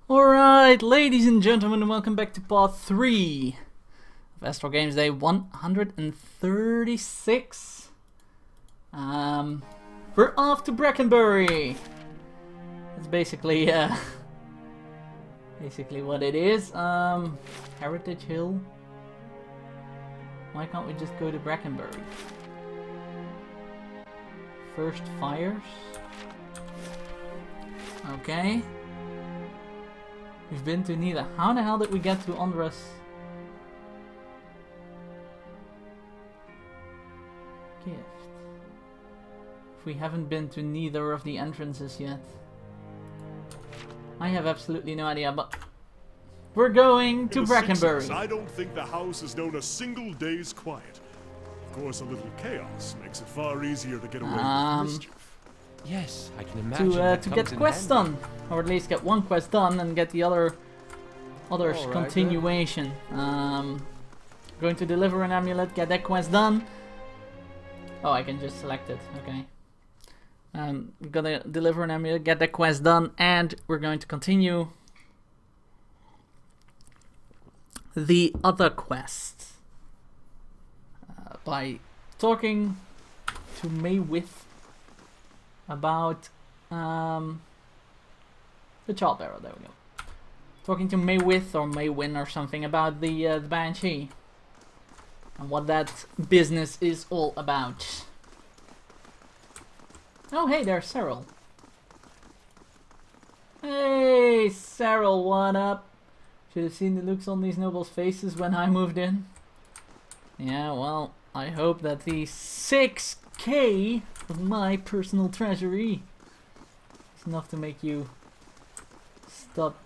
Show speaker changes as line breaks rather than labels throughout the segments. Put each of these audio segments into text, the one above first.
Alright, ladies and gentlemen, welcome back to part 3 of AstralGames Day 136. We're off to Brackenbury. That's basically what it is. Heritage Hill. Why can't we just go to Brackenbury? First fires. Okay. We've been to neither. How the hell did we get to Andres? Gift. If we haven't been to neither of the entrances yet. I have absolutely no idea, but we're going to Brackenbury.
I don't think the house has known a single day's quiet. Of course, a little chaos makes it far easier to get away with mischief.
Yes, I can imagine.
To get quests done, or at least get one quest done and get the others continuation. Going to deliver an amulet, get that quest done. Oh, I can just select it. Okay. Gonna deliver an amulet, get that quest done, and we're going to continue the other quest by talking to Maywith about the child barrow. There we go. Talking to Maywith or Maywin or something about the Banshee and what that business is all about. Oh, hey, there's Cyril. Hey, Cyril, what up? Should have seen the looks on these nobles' faces when I moved in. Yeah, well, I hope that the 6K of my personal treasury is enough to make you stop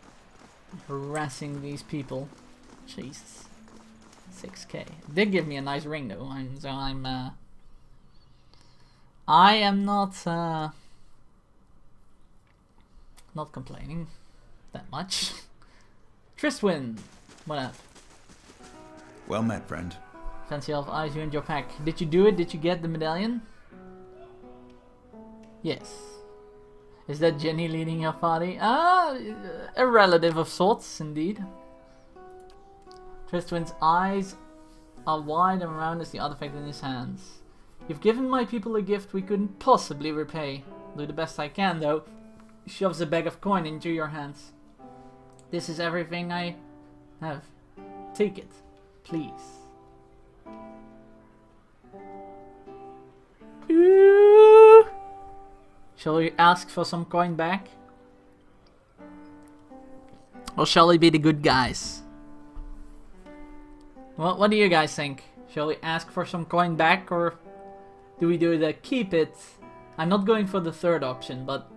harassing these people. Jesus. 6K. Did give me a nice ring though, I am not complaining that much. Tristwin, what up?
Well met, friend.
Fancy elf eyes, you and your pack. Did you do it? Did you get the medallion? Yes. Is that Jenny leading your party? A relative of sorts, indeed. Tristwin's eyes are wide and round as the artifact in his hands. You've given my people a gift we couldn't possibly repay. Do the best I can, though. He shoves a bag of coin into your hands. This is everything I have. Take it, please. Ooh. Shall we ask for some coin back? Or shall we be the good guys? What do you guys think? Shall we ask for some coin back, or do we do the keep it? I'm not going for the third option, but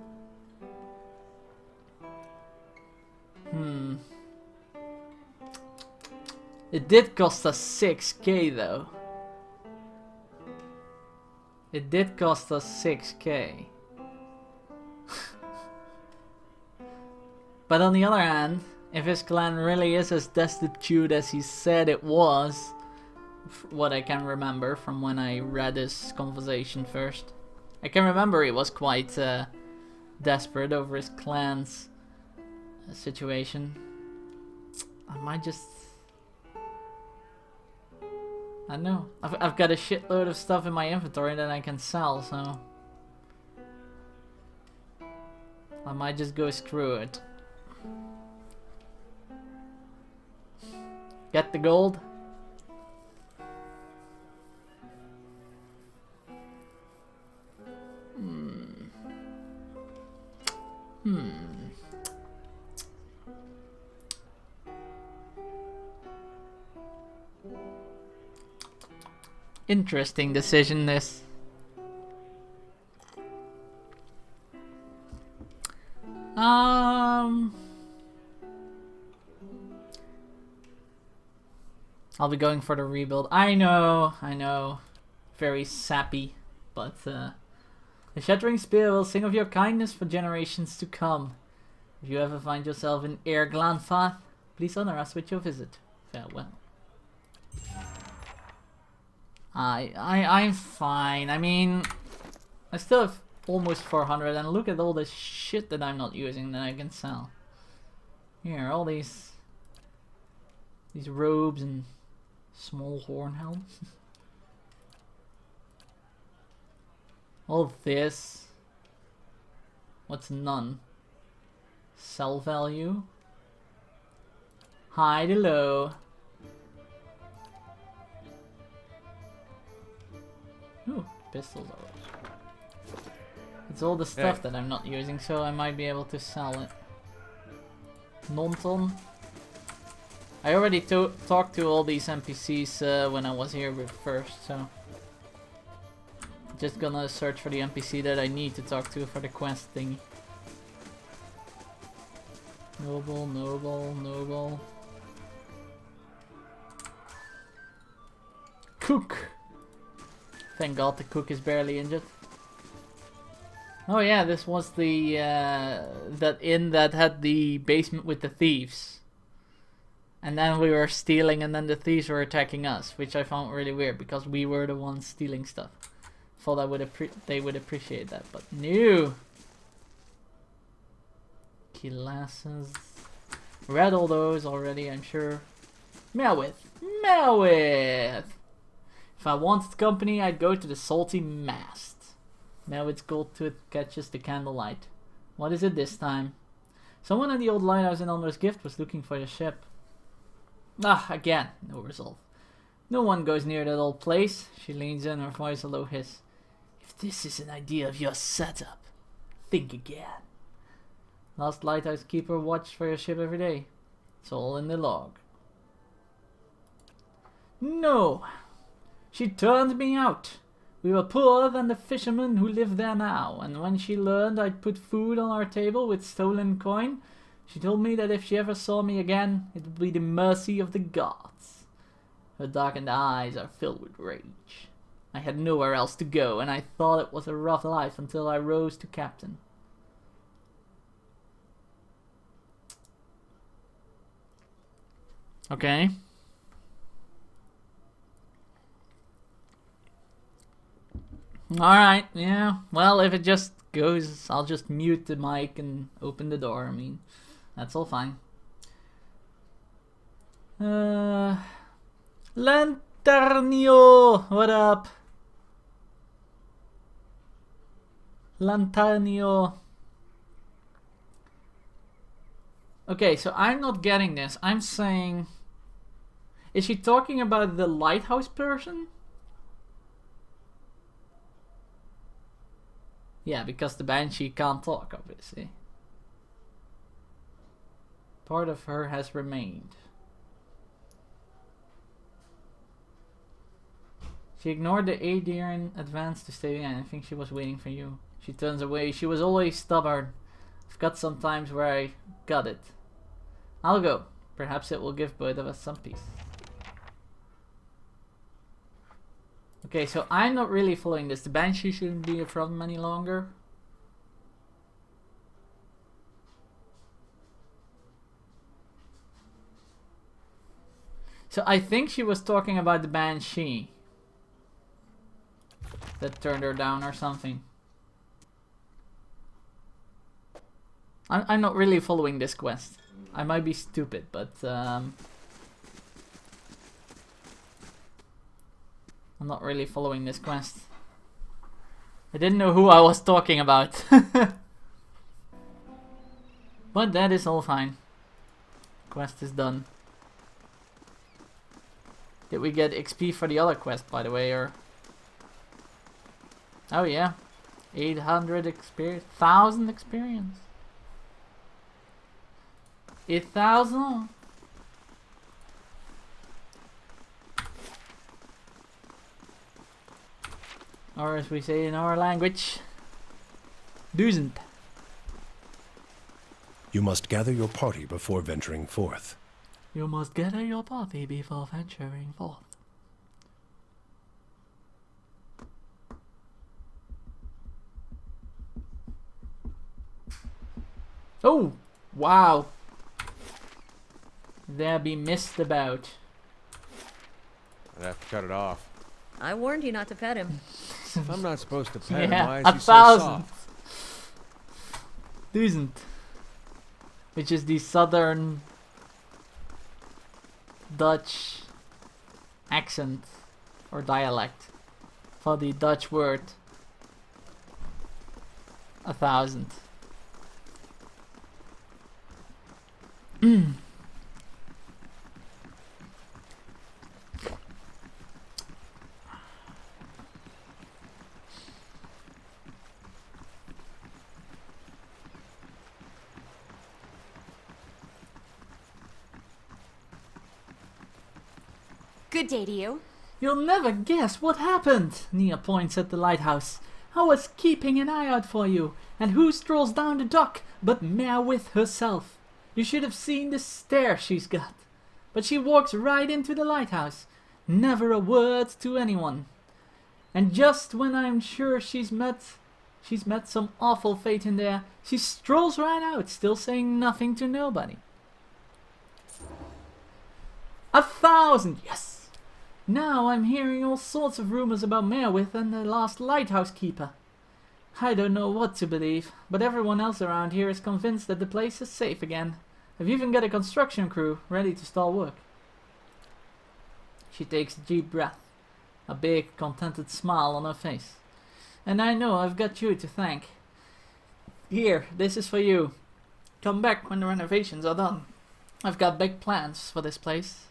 it did cost us 6K though. It did cost us 6K. But on the other hand, if his clan really is as destitute as he said it was, what I can remember from when I read his conversation first, I can remember he was quite desperate over his clan's situation. I might just... I don't know. I've got a shitload of stuff in my inventory that I can sell, so I might just go screw it. Get the gold. Interesting decision, this. I'll be going for the rebuild. I know. Very sappy, but the Shattering Spear will sing of your kindness for generations to come. If you ever find yourself in Air Glanfath, please honor us with your visit. Farewell. I'm fine. I mean, I still have almost 400, and look at all the shit that I'm not using that I can sell. Here, all these robes and small horn helm. All this. What's none? Sell value. High to low. Ooh, pistols are. It's all the stuff that I'm not using, so I might be able to sell it. Non-ton. I already talked to all these NPCs when I was here first, so just gonna search for the NPC that I need to talk to for the quest thingy. Noble, noble, noble. Cook! Thank God the cook is barely injured. Oh yeah, this was the that inn that had the basement with the thieves. And then we were stealing and then the thieves were attacking us, which I found really weird because we were the ones stealing stuff. Thought they would appreciate that, but no. Killasses. Read all those already, I'm sure. Melwith. Melwith! If I wanted company, I'd go to the Salty Mast. Melwith's gold tooth catches the candlelight. What is it this time? Someone in the old lighthouse in Elmer's Gift was looking for the ship. Ah, again, no result. No one goes near that old place. She leans in, her voice a low hiss. If this is an idea of your setup, think again. Last lighthouse keeper watched for your ship every day. It's all in the log. No! She turned me out. We were poorer than the fishermen who live there now, and when she learned I'd put food on our table with stolen coin, she told me that if she ever saw me again, it would be the mercy of the gods. Her darkened eyes are filled with rage. I had nowhere else to go, and I thought it was a rough life until I rose to captain. Okay. Alright, yeah. Well, if it just goes, I'll just mute the mic and open the door. I mean, that's all fine. Lanternio! What up? Lanternio. Okay, so I'm not getting this. I'm saying... Is she talking about the lighthouse person? Yeah, because the banshee can't talk, obviously. Part of her has remained. She ignored the Adrian advance to stay behind. I think she was waiting for you. She turns away. She was always stubborn. I've got some times where I got it. I'll go. Perhaps it will give both of us some peace. Okay, so I'm not really following this. The banshee shouldn't be a problem any longer. So I think she was talking about the banshee that turned her down or something. I'm not really following this quest. I might be stupid, but I'm not really following this quest. I didn't know who I was talking about. But that is all fine. Quest is done. Did we get XP for the other quest, by the way, or... Oh yeah. 800 experience. 1000 experience. 1000. Or as we say in our language, 1000.
You must gather your party before venturing forth.
You must gather your party before venturing forth. Oh, wow. There be mist about.
I'd have to cut it off.
I warned you not to pet him.
If I'm not supposed to pet him,
Yeah,
why is he so
1000.
soft?
1000. which is the southern Dutch accent or dialect for the Dutch word 1,000.
Good day to you.
You'll never guess what happened. Nia points at the lighthouse. I was keeping an eye out for you, and who strolls down the dock but Merwith herself? You should have seen the stare she's got. But she walks right into the lighthouse, never a word to anyone. And just when I'm sure she's met some awful fate in there, she strolls right out, still saying nothing to nobody. 1,000, yes! Now I'm hearing all sorts of rumors about Merwith and the last lighthouse keeper. I don't know what to believe, but everyone else around here is convinced that the place is safe again. I've even got a construction crew ready to start work. She takes a deep breath, a big contented smile on her face. And I know I've got you to thank. Here, this is for you. Come back when the renovations are done. I've got big plans for this place.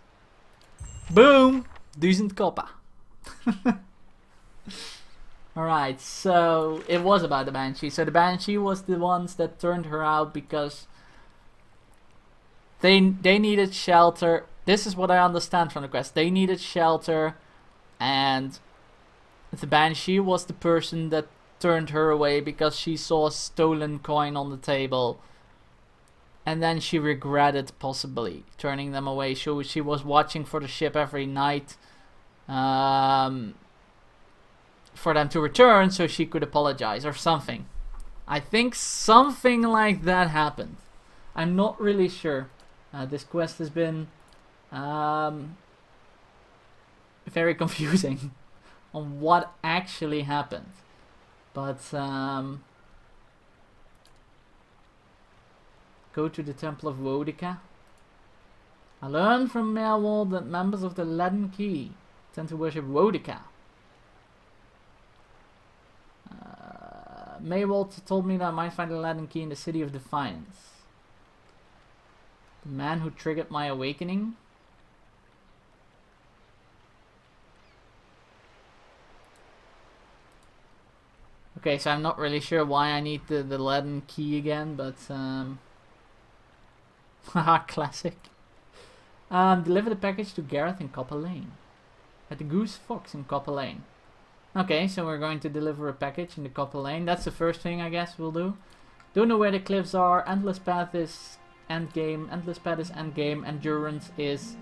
Boom! 1000 koppa. Alright, so it was about the Banshee. So the Banshee was the ones that turned her out because they needed shelter. This is what I understand from the quest. They needed shelter, and the Banshee was the person that turned her away because she saw a stolen coin on the table. And then she regretted possibly turning them away. So she was watching for the ship every night for them to return so she could apologize or something. I think something like that happened. I'm not really sure. This quest has been very confusing on what actually happened. But go to the Temple of Wodica. I learned from Merwald that members of the Leaden Key tend to worship Wodica. Merwald told me that I might find the Leaden Key in the City of Defiance. The man who triggered my awakening. Okay, so I'm not really sure why I need the Leaden Key again, but haha, classic. Deliver the package to Gareth in Copper Lane. At the Goose Fox in Copper Lane. Okay, so we're going to deliver a package in the Copper Lane. That's the first thing I guess we'll do. Don't know where the cliffs are. Endless Path is endgame. Endless Path is endgame. Endurance is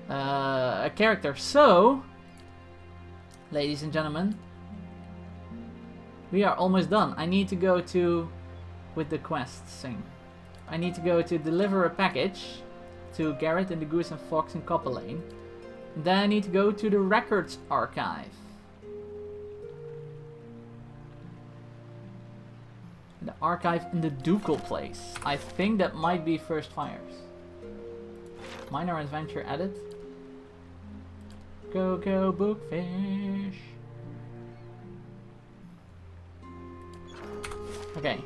a character. So, ladies and gentlemen, we are almost done. I need to go to, with the quests thing, I need to go to deliver a package to Garrett and the Goose and Fox in Copper Lane. Then I need to go to the Records Archive. The archive in the Ducal Place. I think that might be First Fires. Minor adventure added. Go go Bookfish. Okay.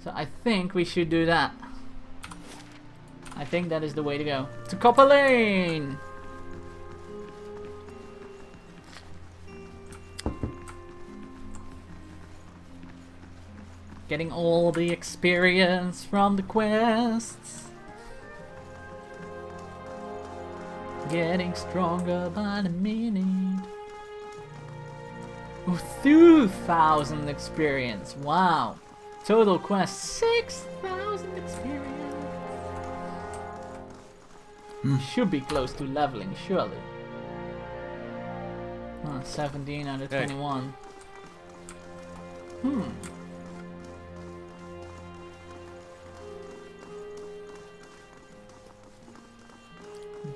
So I think we should do that. I think that is the way to go. To Copper Lane! Getting all the experience from the quests. Getting stronger by the minute. Ooh, 2,000 experience. Wow. Total quest 6,000 experience. Should be close to leveling, surely. 17 out of 21.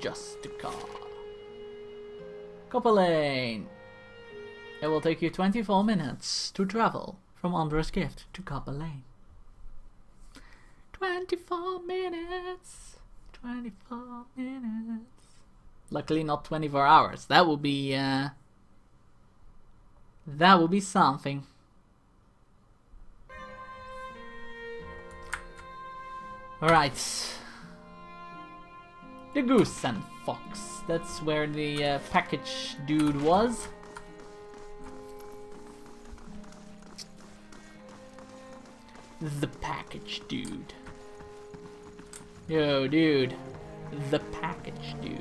Just a car. Copper Lane. It will take you 24 minutes to travel From Andra's gift to Copper Lane. 24 minutes. 24 minutes. Luckily not 24 hours. That would be something. Alright. The Goose and Fox. That's where the package dude was. The package dude. Yo, dude. The package dude.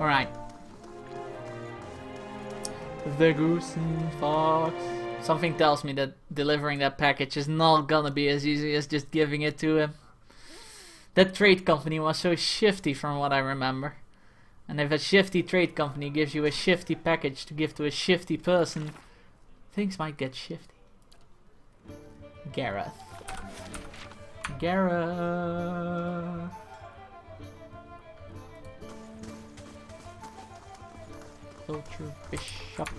Alright. The Goose and Fox. Something tells me that delivering that package is not gonna be as easy as just giving it to him. That trade company was so shifty from what I remember. And if a shifty trade company gives you a shifty package to give to a shifty person, things might get shifty. Gareth. Gareth. Vulture, Bishop.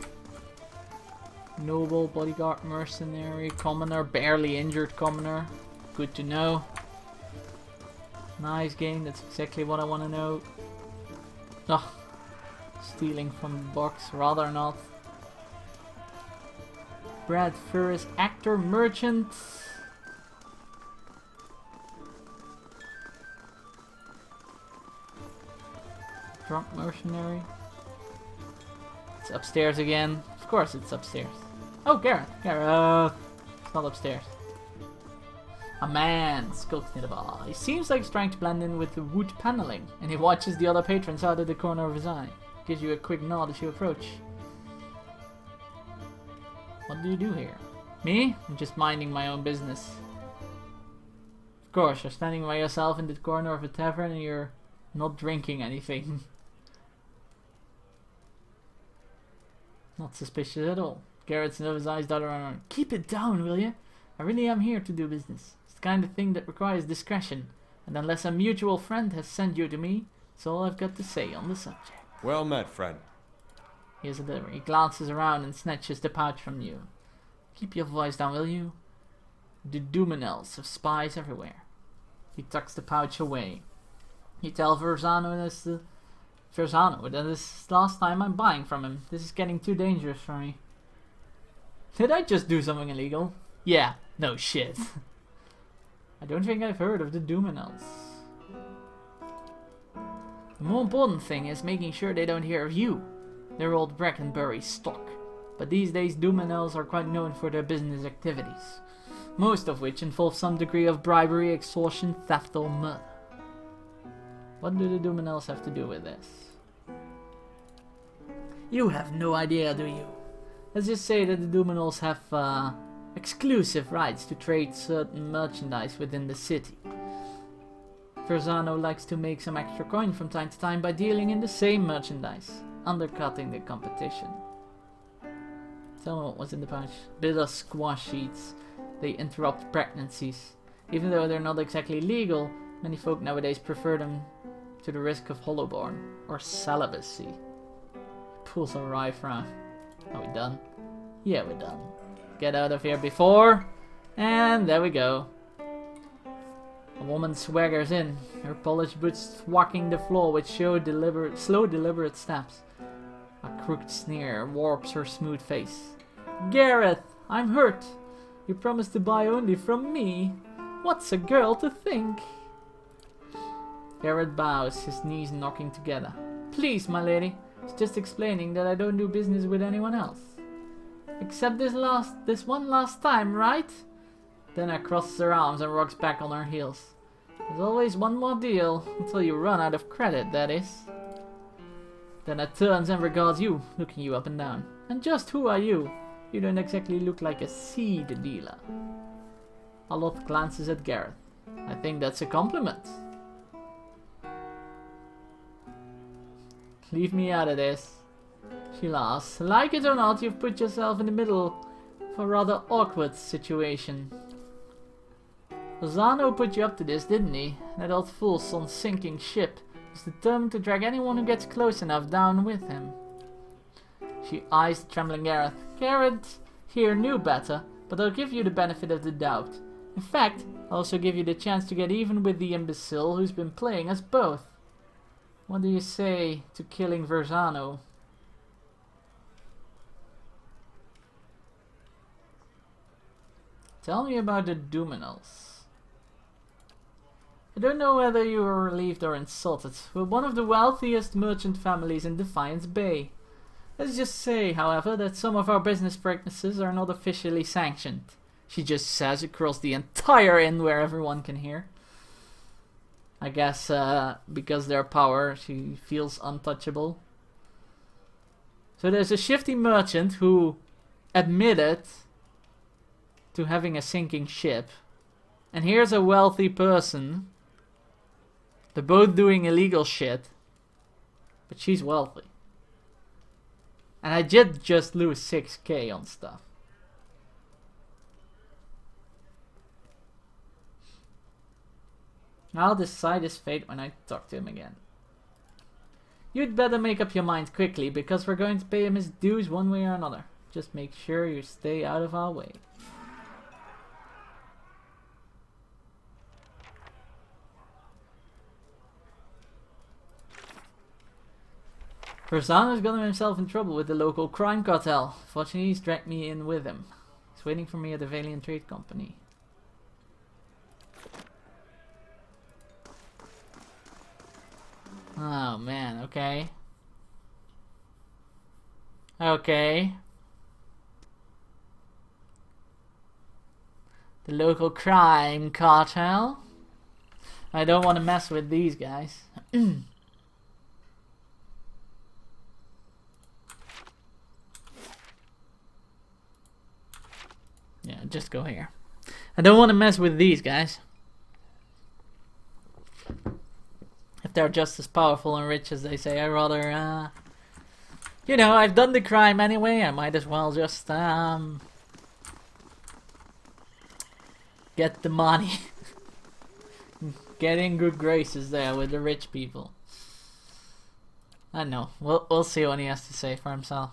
Noble, bodyguard, mercenary, commoner, barely injured commoner. Good to know. Nice game, that's exactly what I want to know. Oh, stealing from the box, rather not. Brad Ferris, actor, merchant. Drunk mercenary. It's upstairs again. Of course it's upstairs. Oh, Gareth. Gareth. It's not upstairs. A man skulks near the bar. He seems like he's trying to blend in with the wood paneling, and he watches the other patrons out of the corner of his eye. Gives you a quick nod as you approach. What do you do here? Me? I'm just minding my own business. Of course, you're standing by yourself in the corner of a tavern and you're not drinking anything. Not suspicious at all. Garrett's nose eyes dot around. Keep it down, will you? I really am here to do business. It's the kind of thing that requires discretion. And unless a mutual friend has sent you to me, that's all I've got to say on the subject.
Well met, friend.
Here's a delivery. He glances around and snatches the pouch from you. Keep your voice down, will you? The Duminels have spies everywhere. He tucks the pouch away. You tell Verzano that is the last time I'm buying from him. This is getting too dangerous for me. Did I just do something illegal? Yeah, no shit. I don't think I've heard of the Duminels. The more important thing is making sure they don't hear of you. They're old Brackenbury stock. But these days Duminels are quite known for their business activities. Most of which involve some degree of bribery, extortion, theft or murder. What do the Duminels have to do with this? You have no idea, do you? Let's just say that the Duminels have exclusive rights to trade certain merchandise within the city. Verzano likes to make some extra coin from time to time by dealing in the same merchandise, undercutting the competition. Tell me what was in the pouch. Bitter squash seeds. They interrupt pregnancies. Even though they're not exactly legal, many folk nowadays prefer them to the risk of hollowborn or celibacy. Pulls a rifle out. Are we done? Yeah, we're done. Get out of here before. And there we go. A woman swaggers in, her polished boots thwacking the floor with slow deliberate steps. A crooked sneer warps her smooth face. Gareth, I'm hurt. You promised to buy only from me. What's a girl to think? Gareth bows, his knees knocking together. Please, my lady. It's just explaining that I don't do business with anyone else. Except this one last time, right? Then I crosses her arms and rocks back on her heels. There's always one more deal, until you run out of credit, that is. Then I turns and regards you, looking you up and down. And just who are you? You don't exactly look like a seed dealer. Alot glances at Gareth. I think that's a compliment. Leave me out of this. She laughs. Like it or not, you've put yourself in the middle of a rather awkward situation. Lozano put you up to this, didn't he? That old fool on sinking ship is determined to drag anyone who gets close enough down with him. She eyes the trembling Gareth. Gareth here knew better, but I'll give you the benefit of the doubt. In fact, I'll also give you the chance to get even with the imbecile who's been playing us both. What do you say to killing Verzano? Tell me about the Duminals. I don't know whether you were relieved or insulted. We're one of the wealthiest merchant families in Defiance Bay. Let's just say, however, that some of our business practices are not officially sanctioned. She just says across the entire inn where everyone can hear. I guess because their power, she feels untouchable. So there's a shifty merchant who admitted to having a sinking ship. And here's a wealthy person. They're both doing illegal shit. But she's wealthy. And I did just lose 6k on stuff. I'll decide his fate when I talk to him again. You'd better make up your mind quickly, because we're going to pay him his dues one way or another. Just make sure you stay out of our way. Verzano's gotten himself in trouble with the local crime cartel. Fortunately, he's dragged me in with him. He's waiting for me at the Valiant Trade Company. Oh man, okay. Okay. The local crime cartel. I don't want to mess with these guys. Yeah, just go here. I don't want to mess with these guys. If they're just as powerful and rich as they say, I'd rather, you know, I've done the crime anyway, I might as well just, get the money. Get in good graces there with the rich people. I know, we'll see what he has to say for himself.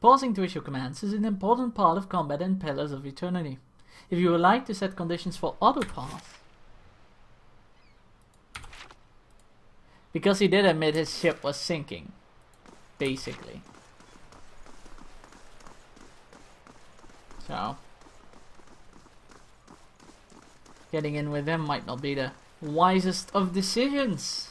Pausing to issue commands is an important part of combat in Pillars of Eternity. If you would like to set conditions for auto pass. Because he did admit his ship was sinking. Basically. So. Getting in with him might not be the wisest of decisions.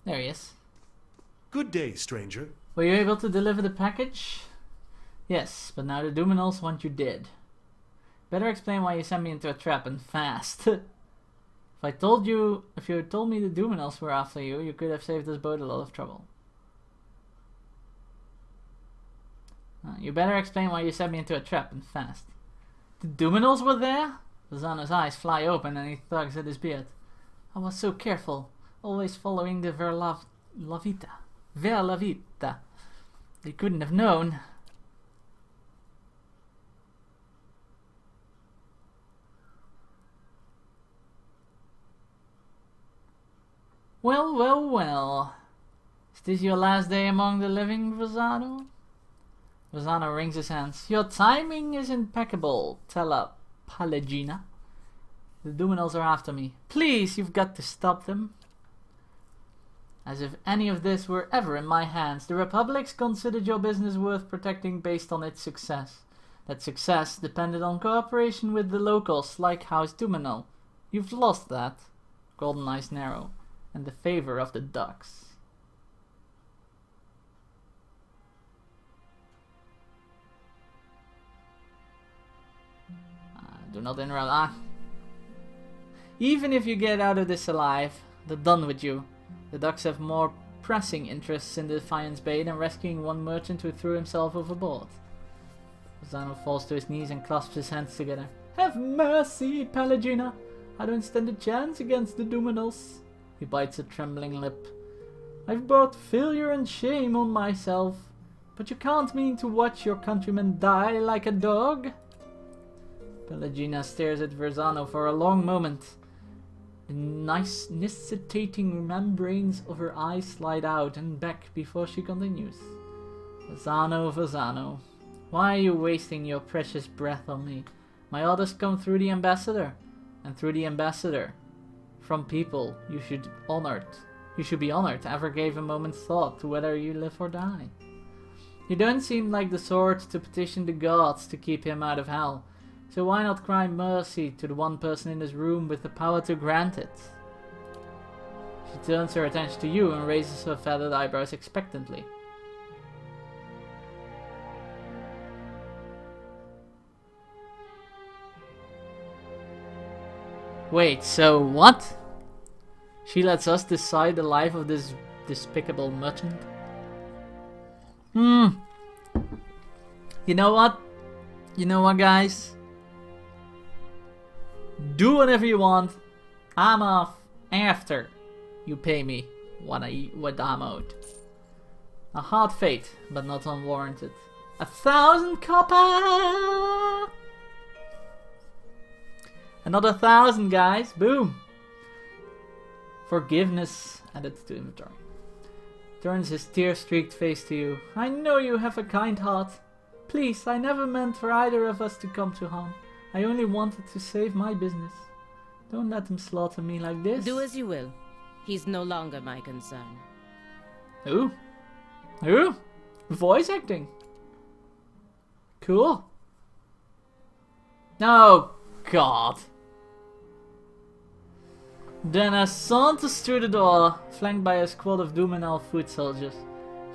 There he is.
Good day, stranger.
Were you able to deliver the package? Yes, but now the Duminals want you dead. Better explain why you sent me into a trap and fast. If you told me the Duminals were after you, you could have saved us both a lot of trouble. You better explain why you sent me into a trap and fast. The Duminals were there? Verzano's eyes fly open and he tugs at his beard. I was so careful, always following the Ver la Vita. They couldn't have known. Well, well, well. Is this your last day among the living, Verzano? Verzano wrings his hands. Your timing is impeccable, Tella Pallegina. The Duminals are after me. Please, you've got to stop them. As if any of this were ever in my hands. The Republic's considered your business worth protecting based on its success. That success depended on cooperation with the locals, like House Duminal. You've lost that. Golden eyes narrow. And the favor of the ducks. Do not interrupt. Even if you get out of this alive, they're done with you. The ducks have more pressing interests in the Defiance Bay than rescuing one merchant who threw himself overboard. Versano falls to his knees and clasps his hands together. Have mercy, Pelagina! I don't stand a chance against the Dominals. He bites a trembling lip. I've brought failure and shame on myself, but you can't mean to watch your countrymen die like a dog. Pelagina stares at Versano for a long moment. The nice necessitating membranes of her eyes slide out and back before she continues. Versano, why are you wasting your precious breath on me? My orders come through the ambassador, and through the ambassador, from people you should be honored, ever gave a moment's thought to whether you live or die. You don't seem like the sort to petition the gods to keep him out of hell, so why not cry mercy to the one person in this room with the power to grant it? She turns her attention to you and raises her feathered eyebrows expectantly. Wait, so what? She lets us decide the life of this despicable merchant? You know what? You know what, guys? Do whatever you want. I'm off after you pay me what I'm owed. A hard fate, but not unwarranted. 1,000 copper! Another 1,000, guys. Boom. Forgiveness added to inventory. Turns his tear-streaked face to you. I know you have a kind heart. Please, I never meant for either of us to come to harm. I only wanted to save my business. Don't let him slaughter me like this.
Do as you will. He's no longer my concern.
Ooh. Ooh. Voice acting. Cool. Oh, God. Dana saunters through the door, flanked by a squad of Dominal foot soldiers.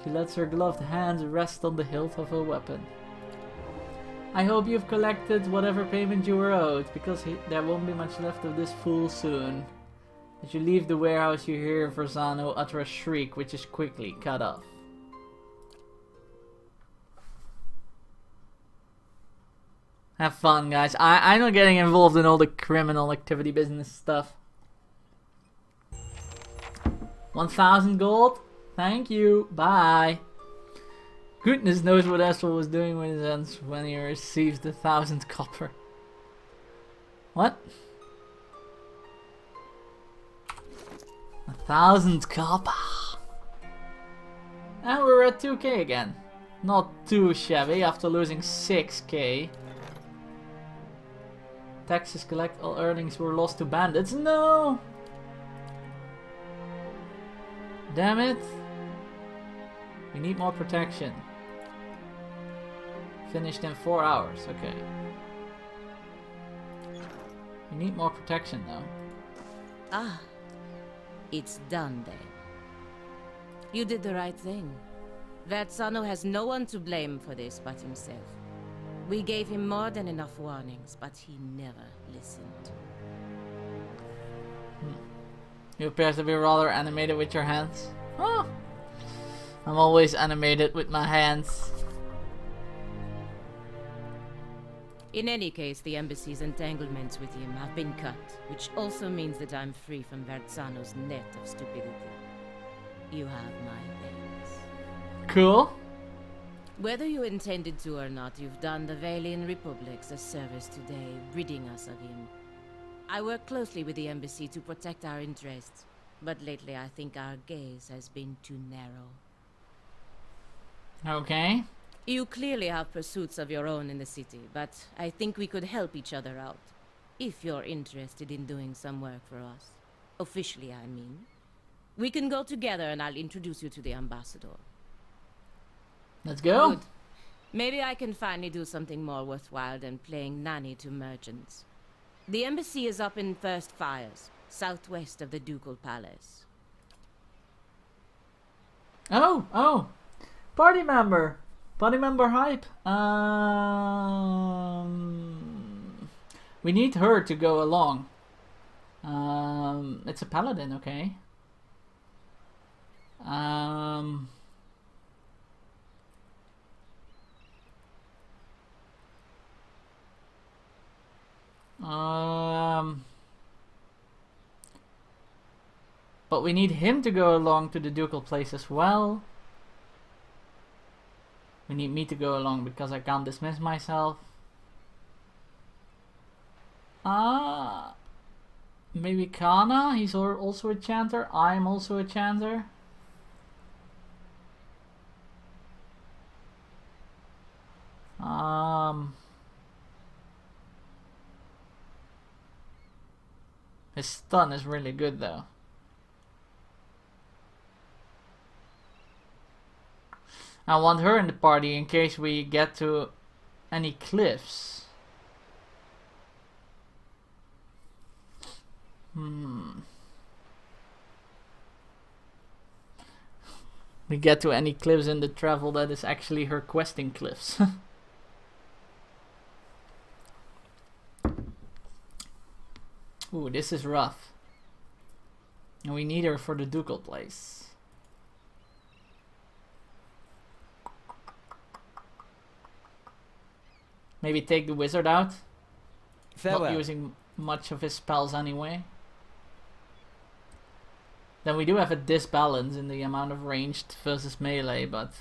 She lets her gloved hands rest on the hilt of her weapon. I hope you've collected whatever payment you were owed, because there won't be much left of this fool soon. As you leave the warehouse, you hear Versano utter a shriek, which is quickly cut off. Have fun, guys. I'm not getting involved in all the criminal activity business stuff. 1,000 gold? Thank you. Bye. Goodness knows what Astral was doing with his hands when he received the 1,000 copper. What? 1,000 copper. And we're at 2k again. Not too shabby after losing 6k. Taxes collect, all earnings were lost to bandits. No! Damn it. We need more protection. Finished in 4 hours, okay. We need more protection though.
Ah, it's done then. You did the right thing. Versano has no one to blame for this but himself. We gave him more than enough warnings, but he never listened.
You appear to be rather animated with your hands. Oh, I'm always animated with my hands.
In any case, the embassy's entanglements with him have been cut, which also means that I'm free from Versano's net of stupidity. You have my thanks.
Cool.
Whether you intended to or not, you've done the Valian Republics a service today, ridding us of him. I work closely with the embassy to protect our interests, but lately I think our gaze has been too narrow.
Okay.
You clearly have pursuits of your own in the city, but I think we could help each other out. If you're interested in doing some work for us. Officially, I mean. We can go together and I'll introduce you to the ambassador.
Let's go.
Good. Maybe I can finally do something more worthwhile than playing nanny to merchants. The embassy is up in First Fires, southwest of the Ducal Palace.
Oh. Party member hype. We need her to go along. It's a paladin, okay. Um, but we need him to go along to the ducal place as well. We need me to go along because I can't dismiss myself. Maybe Kana, he's also a chanter. I'm also a chanter. His stun is really good though. I want her in the party in case we get to any cliffs. We get to any cliffs in the travel that is actually her questing cliffs. Ooh, this is rough. And we need her for the ducal place. Maybe take the wizard out.
Farewell.
Not using much of his spells anyway. Then we do have a disbalance in the amount of ranged versus melee, but...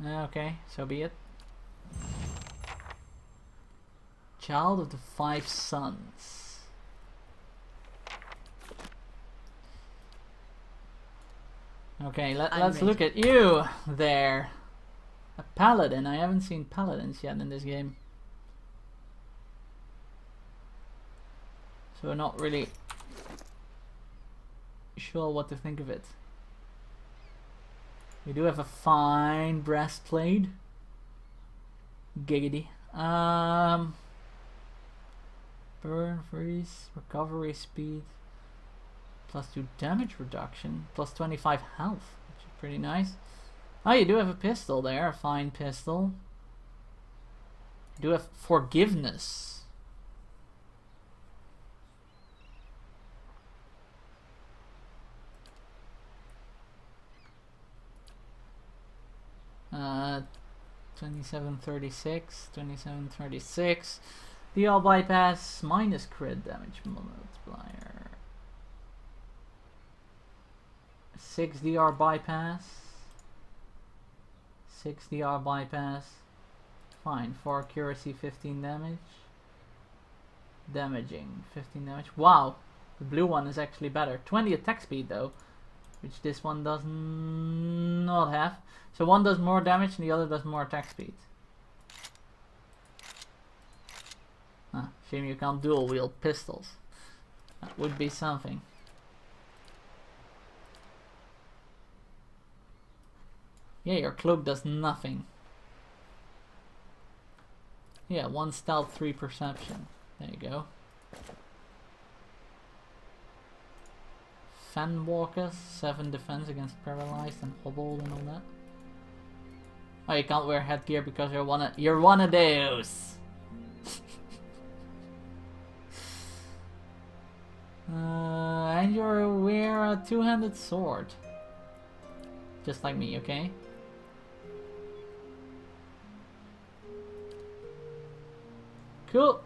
okay, so be it. Child of the Five Sons. Okay, let's look at you there. A paladin. I haven't seen paladins yet in this game. So we're not really sure what to think of it. We do have a fine breastplate. Giggity. Burn, freeze, recovery speed, +2 damage reduction, +25 health, which is pretty nice. Oh, you do have a pistol there, a fine pistol. You do have forgiveness. Uh, 2736, 2736. DR bypass minus crit damage multiplier. 6 DR bypass. 6 DR bypass. Fine. 4 accuracy, 15 damage. Damaging, 15 damage. Wow! The blue one is actually better. 20 attack speed though, which this one does not have. So one does more damage and the other does more attack speed. Shame you can't dual wield pistols. That would be something. Yeah, your cloak does nothing. Yeah, 1 stealth, 3 perception. There you go. Fenwalker, 7 defense against paralyzed and hobbled and all that. Oh, you can't wear headgear because you're one of those. And you wear a 2-handed sword. Just like me, okay? Cool.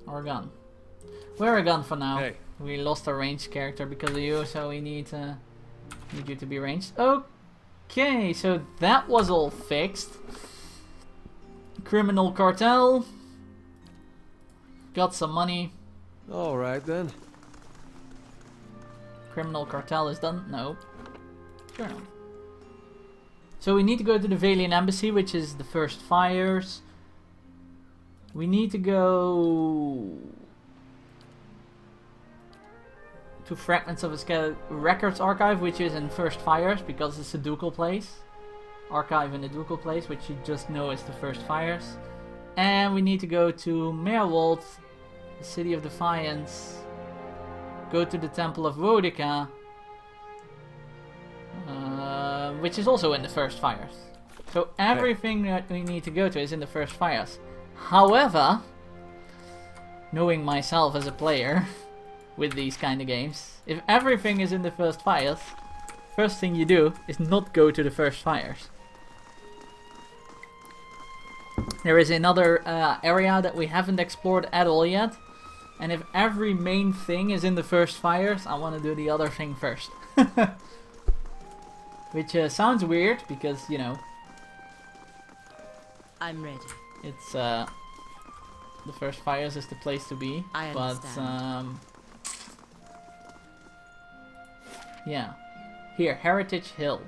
Or a gun. Wear a gun for now.
Hey.
We lost a ranged character because of you, so we need you to be ranged. Okay, so that was all fixed. Criminal cartel. Got some money.
Alright then.
Criminal cartel is done? No. Sure not. So we need to go to the Valian embassy, which is the first fires. We need to go to Fragments of a Scattered Records Archive, which is in first fires because it's a ducal place. Archive in the ducal place, which you just know is the first fires. And we need to go to Merwold, the City of Defiance. Go to the Temple of Wodica, which is also in the first fires. So everything that we need to go to is in the first fires. However, knowing myself as a player with these kind of games. If everything is in the first fires, first thing you do is not go to the first fires. There is another area that we haven't explored at all yet. And if every main thing is in the first fires, I want to do the other thing first. Which sounds weird because, you know,
I'm ready.
it's the first fires is the place to be.
I understand.
Yeah. Here, Heritage Hill.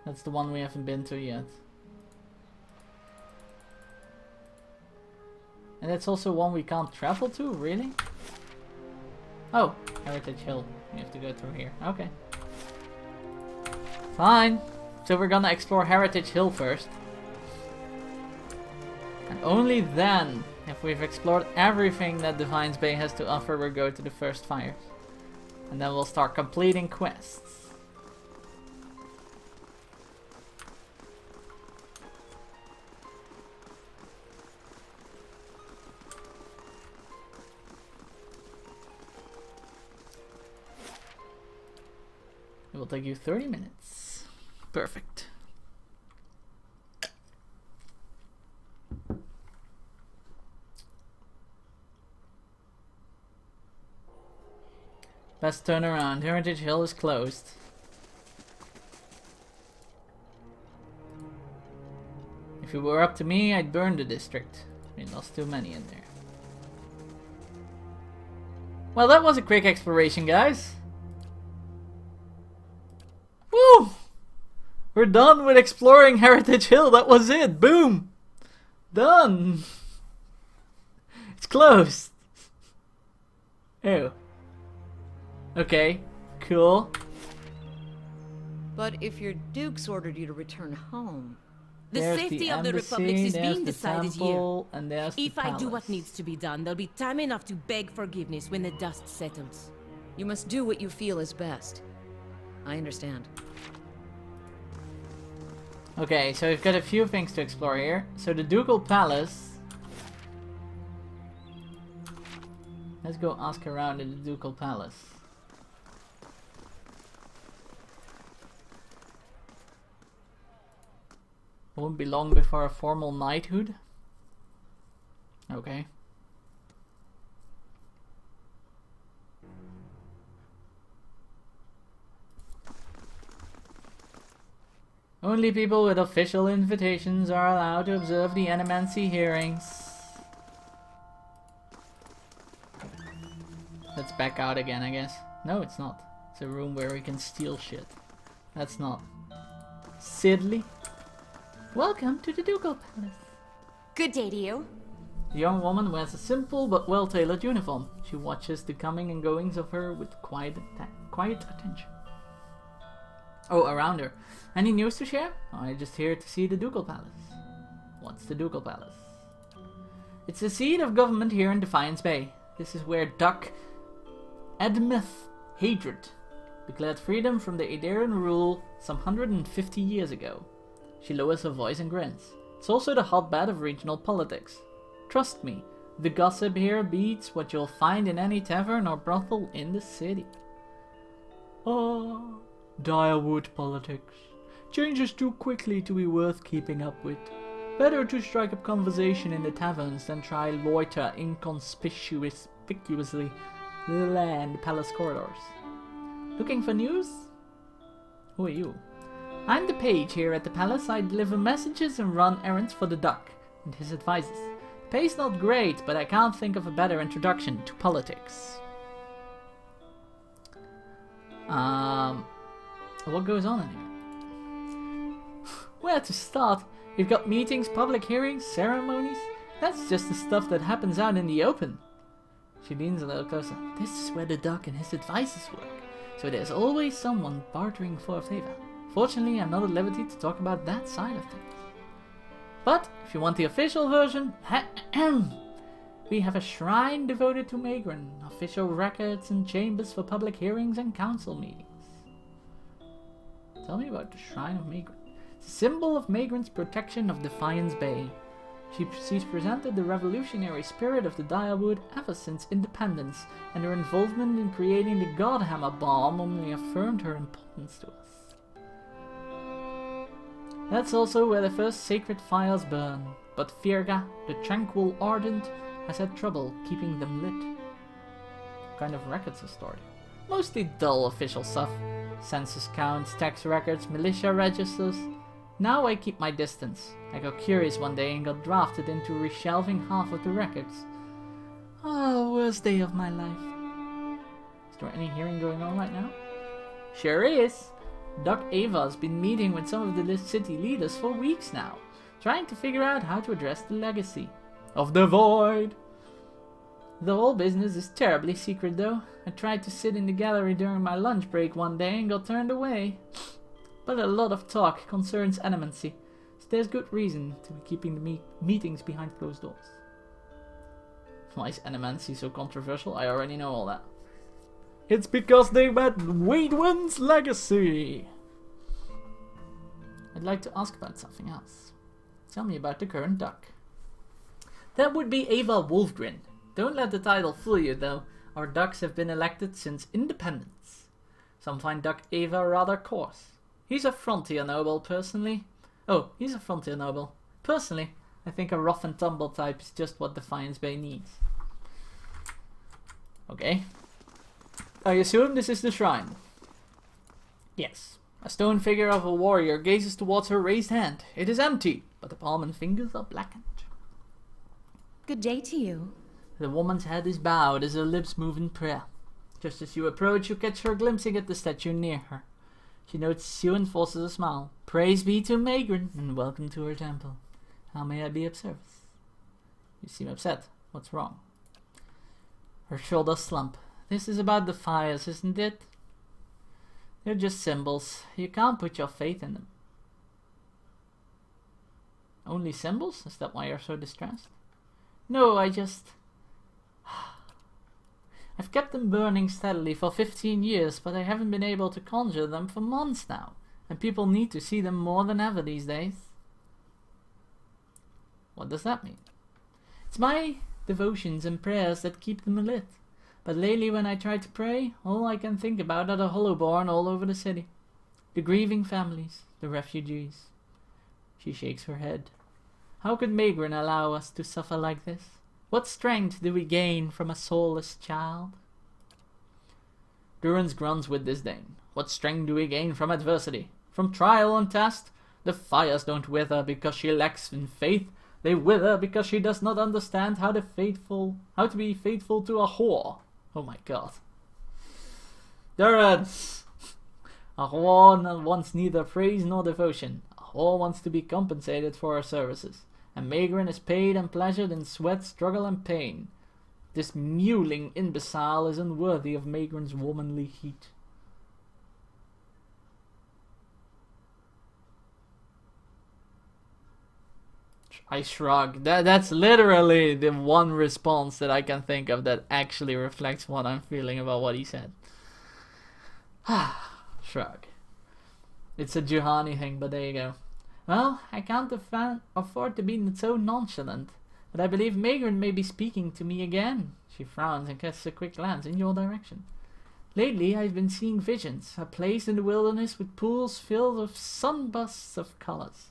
That's the one we haven't been to yet. And that's also one we can't travel to, really? Oh, Heritage Hill. We have to go through here. Okay. Fine. So we're gonna explore Heritage Hill first. And only then, if we've explored everything that Defiance Bay has to offer, we'll go to the first fires. And then we'll start completing quests. It will take you 30 minutes. Perfect. Best turn around. Heritage Hill is closed. If it were up to me, I'd burn the district. We lost too many in there. Well, that was a quick exploration, guys. Woo! We're done with exploring Heritage Hill. That was it. Boom! Done! It's closed. Oh. Okay. Cool.
But if your dukes ordered you to return home...
The
There's
safety
the
of the
embassy,
Republic is
there's
being
the
decided
temple,
here.
and there's
If
the
I do what
palace.
needs to be done, there'll be time enough to beg forgiveness when the dust settles.
You must do what you feel is best. I understand.
Okay, so we've got a few things to explore here. So the Ducal Palace. Let's go ask around in the Ducal Palace. Won't be long before a formal knighthood. Okay. Only people with official invitations are allowed to observe the animancy hearings. Let's back out again, I guess. No, it's not. It's a room where we can steal shit. That's not. Sidley. Welcome to the Ducal Palace.
Good day to you.
The young woman wears a simple but well-tailored uniform. She watches the coming and goings of her with quiet attention. Oh, around her. Any news to share? I'm just here to see the Ducal Palace. What's the Ducal Palace? It's the seat of government here in Defiance Bay. This is where Duck Edmeth Hadred declared freedom from the Adarian rule some 150 years ago. She lowers her voice and grins. It's also the hotbed of regional politics. Trust me, the gossip here beats what you'll find in any tavern or brothel in the city. Oh, direwood politics. Changes too quickly to be worth keeping up with. Better to strike up conversation in the taverns than try loiter inconspicuously land palace corridors. Looking for news? Who are you? I'm the page here at the palace. I deliver messages and run errands for the Duck and his advisors. The pay's not great, but I can't think of a better introduction to politics. What goes on in here? Where to start? We've got meetings, public hearings, ceremonies. That's just the stuff that happens out in the open. She leans a little closer. This is where the Duck and his advisors work, so there's always someone bartering for a favor. Fortunately, I'm not at liberty to talk about that side of things. But, if you want the official version, we have a shrine devoted to Magran, official records and chambers for public hearings and council meetings. Tell me about the Shrine of Magran. It's a symbol of Magran's protection of Defiance Bay. She's presented the revolutionary spirit of the Direwood ever since independence, and her involvement in creating the Godhammer bomb only affirmed her importance to us. That's also where the first sacred fires burn, but Virga, the tranquil ardent, has had trouble keeping them lit. What kind of records are stored? Mostly dull official stuff. Census counts, tax records, militia registers. Now I keep my distance. I got curious one day and got drafted into reshelving half of the records. Oh, worst day of my life. Is there any hearing going on right now? Sure is. Doc Ava's been meeting with some of the city leaders for weeks now, trying to figure out how to address the legacy of the Void. The whole business is terribly secret though. I tried to sit in the gallery during my lunch break one day and got turned away. But a lot of talk concerns animancy, so there's good reason to be keeping the meetings behind closed doors. Why is animancy so controversial? I already know all that. It's because they met Wadewan's legacy! I'd like to ask about something else. Tell me about the current duck. That would be Ava Wolfgren. Don't let the title fool you though. Our ducks have been elected since independence. Some find Duck Ava rather coarse. He's a frontier noble, personally. Oh, he's a frontier noble. Personally, I think a rough and tumble type is just what Defiance Bay needs. Okay. I assume this is the shrine. Yes. A stone figure of a warrior gazes towards her raised hand. It is empty, but the palm and fingers are blackened.
Good day to you.
The woman's head is bowed as her lips move in prayer. Just as you approach, you catch her glimpsing at the statue near her. She notes you and forces a smile. Praise be to Magrin, and welcome to her temple. How may I be of service? You seem upset. What's wrong? Her shoulders slump. This is about the fires, isn't it? They're just symbols. You can't put your faith in them. Only symbols? Is that why you're so distressed? No, I've kept them burning steadily for 15 years, but I haven't been able to conjure them for months now, and people need to see them more than ever these days. What does that mean? It's my devotions and prayers that keep them lit, but lately when I try to pray, all I can think about are the hollowborn all over the city. The grieving families, the refugees. She shakes her head. How could Magrin allow us to suffer like this? What strength do we gain from a soulless child? Durance grunts with disdain. What strength do we gain from adversity? From trial and test? The fires don't wither because she lacks in faith. They wither because she does not understand how to be faithful to a whore. Oh my god. Durance! A whore wants neither praise nor devotion. A whore wants to be compensated for her services. And Magrin is paid and pleasured in sweat, struggle, and pain. This mewling imbecile is unworthy of Magrin's womanly heat. I shrug. That's literally the one response that I can think of that actually reflects what I'm feeling about what he said. Shrug. It's a Juhani thing, but there you go. Well, I can't afford to be so nonchalant, but I believe Magrin may be speaking to me again. She frowns and casts a quick glance in your direction. Lately, I've been seeing visions, a place in the wilderness with pools filled with sunbusts of colors.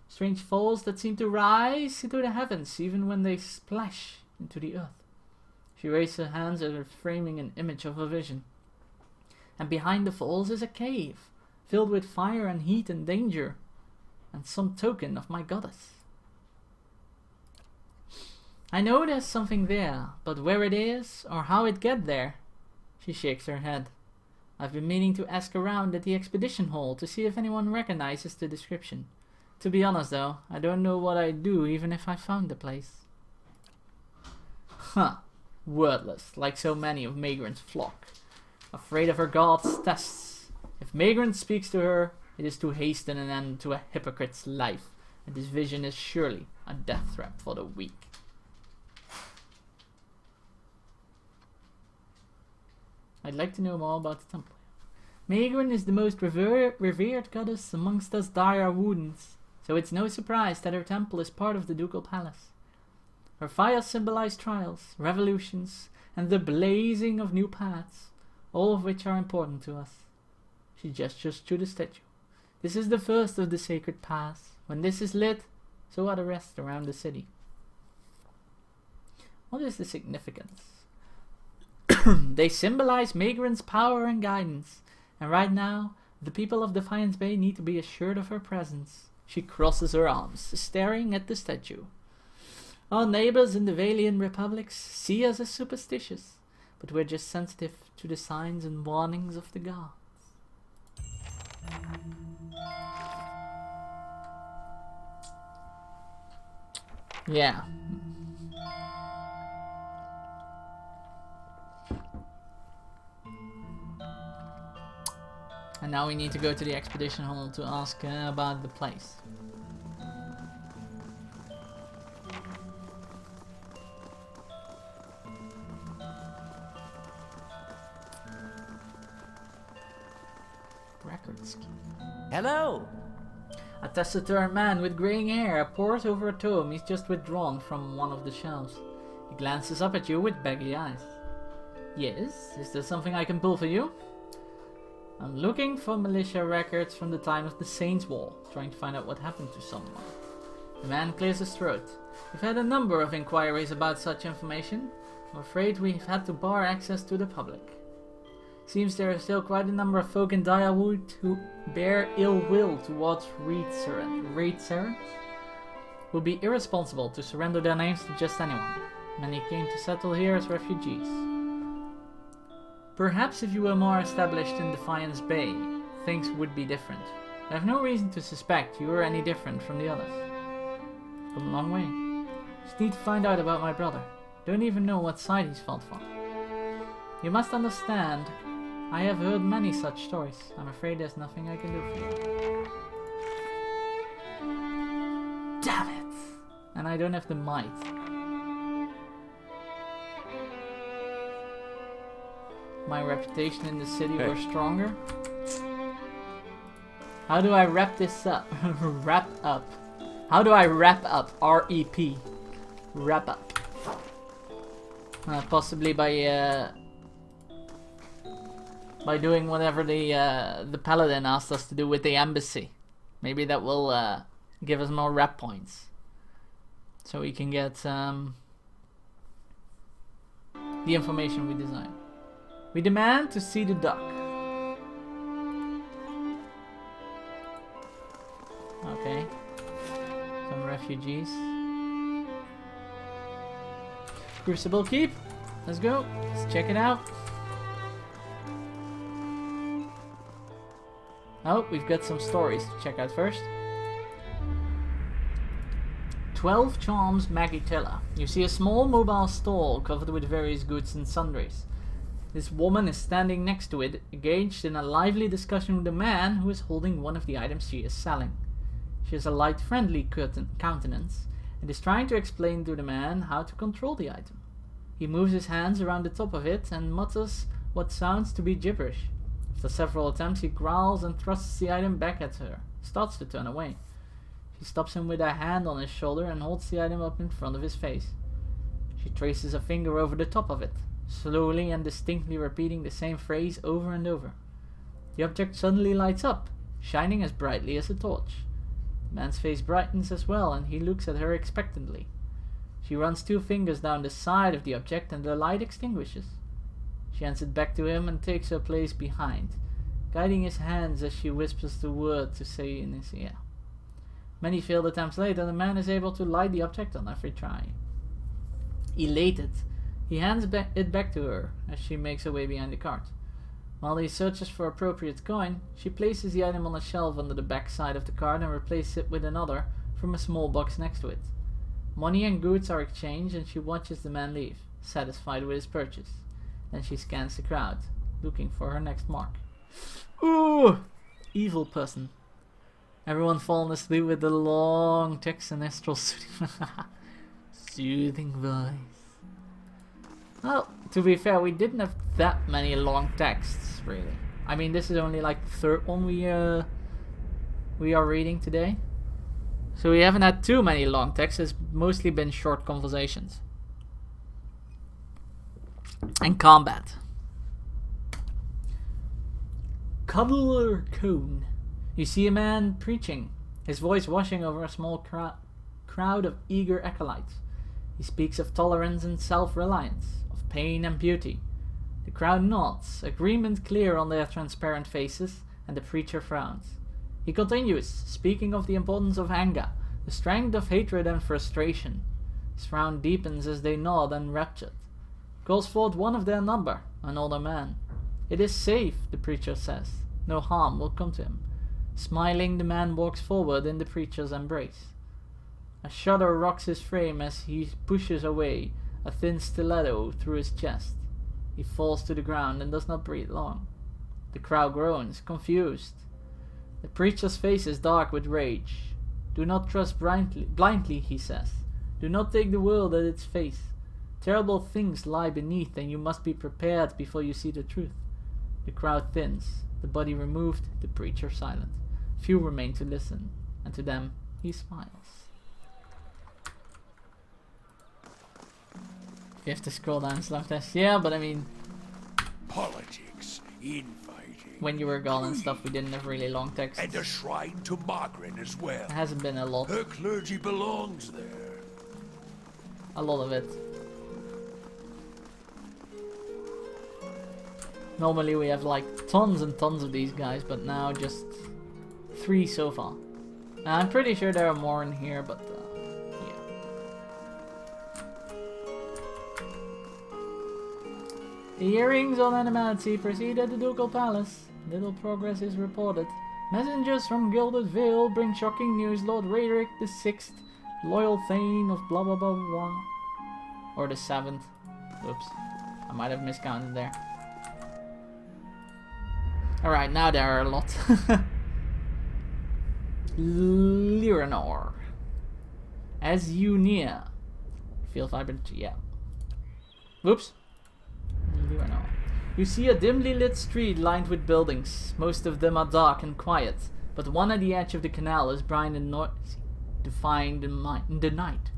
Strange falls that seem to rise into the heavens even when they splash into the earth. She raised her hands as if framing an image of a vision. And behind the falls is a cave, filled with fire and heat and danger, and some token of my goddess. I know there's something there, but where it is, or how it get there? She shakes her head. I've been meaning to ask around at the expedition hall to see if anyone recognizes the description. To be honest though, I don't know what I'd do even if I found the place. Huh. Wordless, like so many of Magrin's flock. Afraid of her god's tests. If Magrin speaks to her, it is to hasten an end to a hypocrite's life, and this vision is surely a death threat for the weak. I'd like to know more about the temple. Magrin is the most revered goddess amongst us Dire Woodens, so it's no surprise that her temple is part of the ducal palace. Her fires symbolize trials, revolutions, and the blazing of new paths, all of which are important to us. She gestures to the statue. This is the first of the sacred paths. When this is lit, so are the rest around the city. What is the significance? They symbolize Maegren's power and guidance, and right now, the people of Defiance Bay need to be assured of her presence. She crosses her arms, staring at the statue. Our neighbors in the Valian republics see us as superstitious, but we're just sensitive to the signs and warnings of the gods. Yeah. And now we need to go to the expedition hall to ask about the place. Records.
Hello!
A taciturn man with graying hair pores over a tome he's just withdrawn from one of the shelves. He glances up at you with baggy eyes. Yes, is there something I can pull for you? I'm looking for militia records from the time of the Saints' War, trying to find out what happened to someone. The man clears his throat. We've had a number of inquiries about such information. I'm afraid we've had to bar access to the public. Seems there are still quite a number of folk in Direwood who bear ill will towards Reed Serrans. Would be irresponsible to surrender their names to just anyone. Many came to settle here as refugees. Perhaps if you were more established in Defiance Bay, things would be different. I have no reason to suspect you are any different from the others. Come a long way. Just need to find out about my brother. Don't even know what side he's fought for. You must understand, I have heard many such stories. I'm afraid there's nothing I can do for you. Damn it! And I don't have the might. My reputation in the city were stronger. How do I wrap this up? Wrap up. How do I wrap up? R-E-P. Wrap up. Possibly by doing whatever the paladin asked us to do with the embassy. Maybe that will give us more rep points, so we can get the information we desire. We demand to see the duck. Okay. Some refugees. Crucible Keep. Let's go. Let's check it out. Oh, we've got some stories to check out first. 12 Charms Magitella. You see a small mobile stall covered with various goods and sundries. This woman is standing next to it, engaged in a lively discussion with a man who is holding one of the items she is selling. She has a light, friendly countenance and is trying to explain to the man how to control the item. He moves his hands around the top of it and mutters what sounds to be gibberish. After several attempts, he growls and thrusts the item back at her, starts to turn away. She stops him with a hand on his shoulder and holds the item up in front of his face. She traces a finger over the top of it, slowly and distinctly repeating the same phrase over and over. The object suddenly lights up, shining as brightly as a torch. The man's face brightens as well, and he looks at her expectantly. She runs 2 fingers down the side of the object and the light extinguishes. She hands it back to him and takes her place behind, guiding his hands as she whispers the word to say in his ear. Many failed attempts later, the man is able to light the object on every try. Elated, he hands it back to her as she makes her way behind the cart. While he searches for appropriate coin, she places the item on a shelf under the back side of the cart and replaces it with another from a small box next to it. Money and goods are exchanged and she watches the man leave, satisfied with his purchase. Then she scans the crowd, looking for her next mark. Ooh! Evil person. Everyone falling asleep with the long text and astral soothing voice. Well, to be fair, we didn't have that many long texts, really. I mean, this is only like the 3rd one we are reading today. So we haven't had too many long texts, it's mostly been short conversations. And combat. Cuddler Cone. You see a man preaching, his voice washing over a small crowd of eager acolytes. He speaks of tolerance and self-reliance, of pain and beauty. The crowd nods, agreement clear on their transparent faces, and the preacher frowns. He continues, speaking of the importance of anger, the strength of hatred and frustration. His frown deepens as they nod enraptured. Calls forth one of their number, an older man. It is safe, the preacher says. No harm will come to him. Smiling, the man walks forward in the preacher's embrace. A shudder rocks his frame as he pushes away a thin stiletto through his chest. He falls to the ground and does not breathe long. The crowd groans, confused. The preacher's face is dark with rage. Do not trust blindly, he says. Do not take the world at its face. Terrible things lie beneath, and you must be prepared before you see the truth. The crowd thins, the body removed, the preacher silent. Few remain to listen, and to them he smiles. You have to scroll down stuff this. Yeah, but I mean,
Politics, infighting.
when you were gone and stuff, we didn't have really long texts.
And a shrine to Margaret as well.
It hasn't been a lot.
Her clergy belongs there.
A lot of it. Normally we have like tons and tons of these guys, but now just 3 so far. I'm pretty sure there are more in here, but yeah. The hearings on animality proceed at the ducal palace. Little progress is reported. Messengers from Gilded Vale bring shocking news. Lord Raderick the 6th, loyal Thane of blah blah blah blah. Or the 7th. Oops. I might have miscounted there. Alright, now there are a lot. Lyranor. As you near. Feel vibrant? Yeah. Whoops. Lyranor. You see a dimly lit street lined with buildings. Most of them are dark and quiet, but one at the edge of the canal is bright and noisy to find in the night.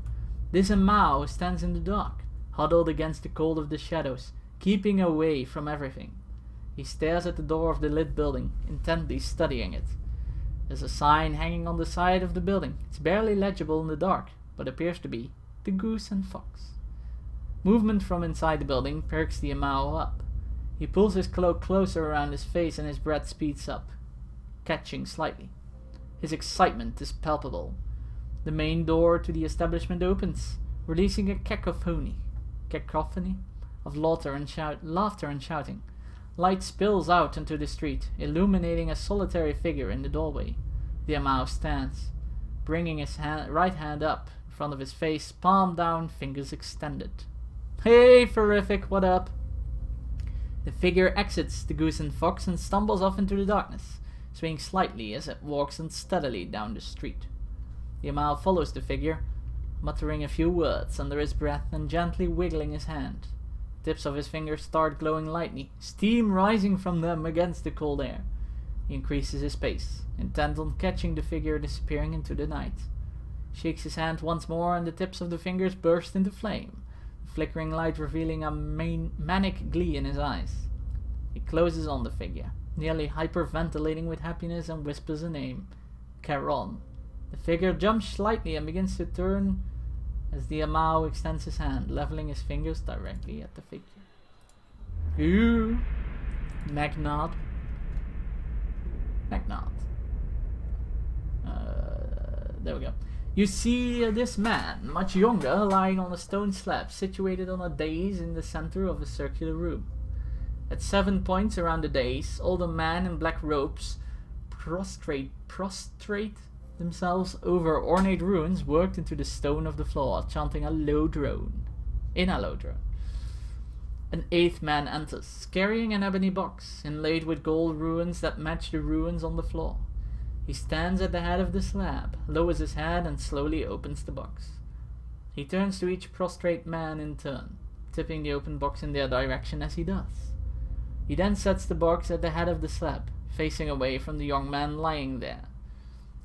This Amau stands in the dark, huddled against the cold of the shadows, keeping away from everything. He stares at the door of the lit building, intently studying it. There's a sign hanging on the side of the building. It's barely legible in the dark, but appears to be the Goose and Fox. Movement from inside the building perks the Amau up. He pulls his cloak closer around his face and his breath speeds up, catching slightly. His excitement is palpable. The main door to the establishment opens, releasing a cacophony of laughter and shouting. Light spills out into the street, illuminating a solitary figure in the doorway. The Amau stands, bringing his right hand up in front of his face, palm down, fingers extended. Hey, Terrific, what up? The figure exits the Goose and Fox and stumbles off into the darkness, swaying slightly as it walks unsteadily down the street. The Amau follows the figure, muttering a few words under his breath and gently wiggling his hand. Tips of his fingers start glowing lightly, steam rising from them against the cold air. He increases his pace, intent on catching the figure disappearing into the night. Shakes his hand once more and the tips of the fingers burst into flame, the flickering light revealing a manic glee in his eyes. He closes on the figure, nearly hyperventilating with happiness, and whispers a name, Charon. The figure jumps slightly and begins to turn as the Amau extends his hand, leveling his fingers directly at the figure. Ooh! Magnod. There we go. You see this man, much younger, lying on a stone slab situated on a dais in the center of a circular room. At 7 points around the dais, older men in black robes prostrate themselves over ornate runes worked into the stone of the floor, chanting a low drone. An 8th man enters, carrying an ebony box, inlaid with gold runes that match the runes on the floor. He stands at the head of the slab, lowers his head, and slowly opens the box. He turns to each prostrate man in turn, tipping the open box in their direction as he does. He then sets the box at the head of the slab, facing away from the young man lying there.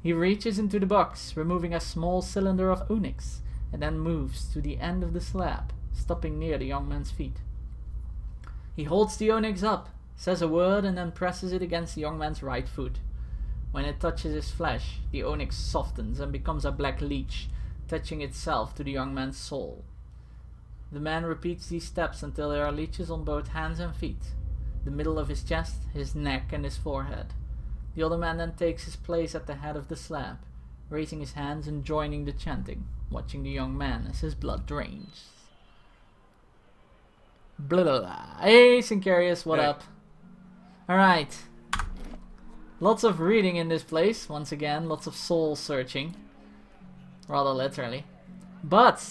He reaches into the box, removing a small cylinder of onyx, and then moves to the end of the slab, stopping near the young man's feet. He holds the onyx up, says a word, and then presses it against the young man's right foot. When it touches his flesh, the onyx softens and becomes a black leech, touching itself to the young man's soul. The man repeats these steps until there are leeches on both hands and feet, the middle of his chest, his neck, and his forehead. The other man then takes his place at the head of the slab, raising his hands and joining the chanting, watching the young man as his blood drains. Blah blah blah. Hey, Sincarius, what up? Alright. Lots of reading in this place, once again, lots of soul searching. Rather literally. But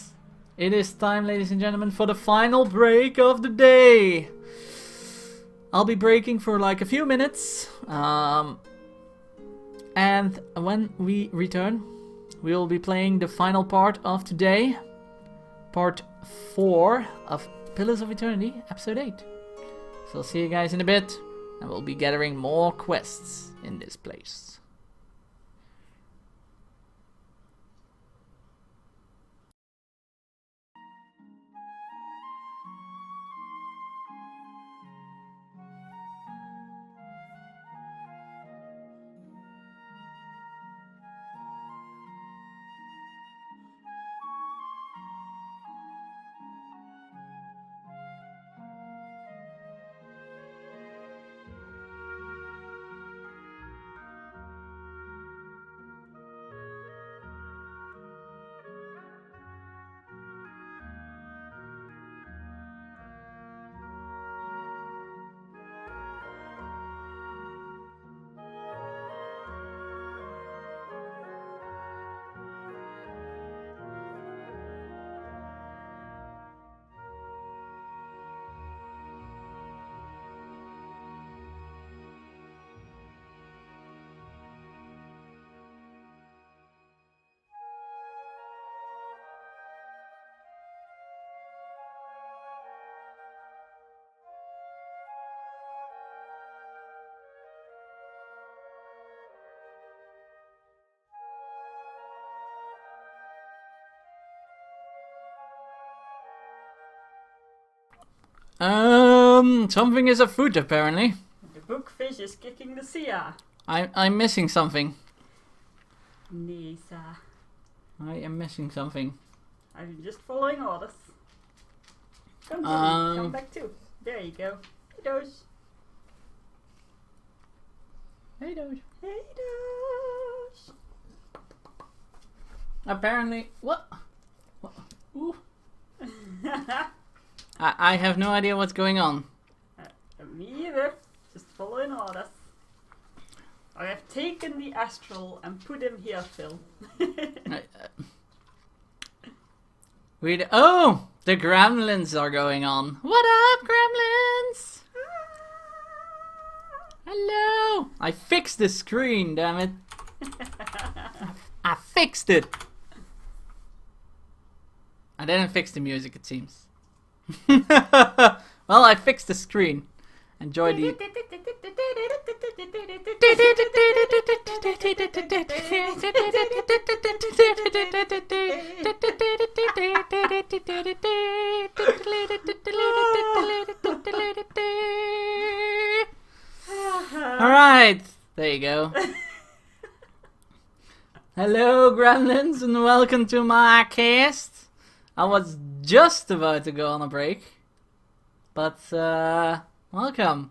it is time, ladies and gentlemen, for the final break of the day. I'll be breaking for like a few minutes. And when we return, we will be playing the final part of today. Part 4 of Pillars of Eternity, episode 8. So I'll see you guys in a bit. And we'll be gathering more quests in this place. Something is afoot apparently.
The bookfish is kicking the sea.
I'm missing something.
Nisa.
I am missing something.
I'm just following orders. Come back too. There you go. Hey Doge.
Hey Doge.
Hey Doge.
Apparently, what? Ooh. I have no idea what's going on.
Me either. Just following orders. I have taken the astral and put him here, Phil.
Oh! The gremlins are going on. What up, gremlins? Hello! I fixed the screen, damn it. I fixed it! I didn't fix the music, it seems. Well, I fixed the screen. Enjoy the... Alright, there you go. Hello, gremlins, and welcome to my cast. I was just about to go on a break, but welcome.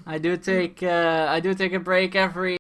I do take a break every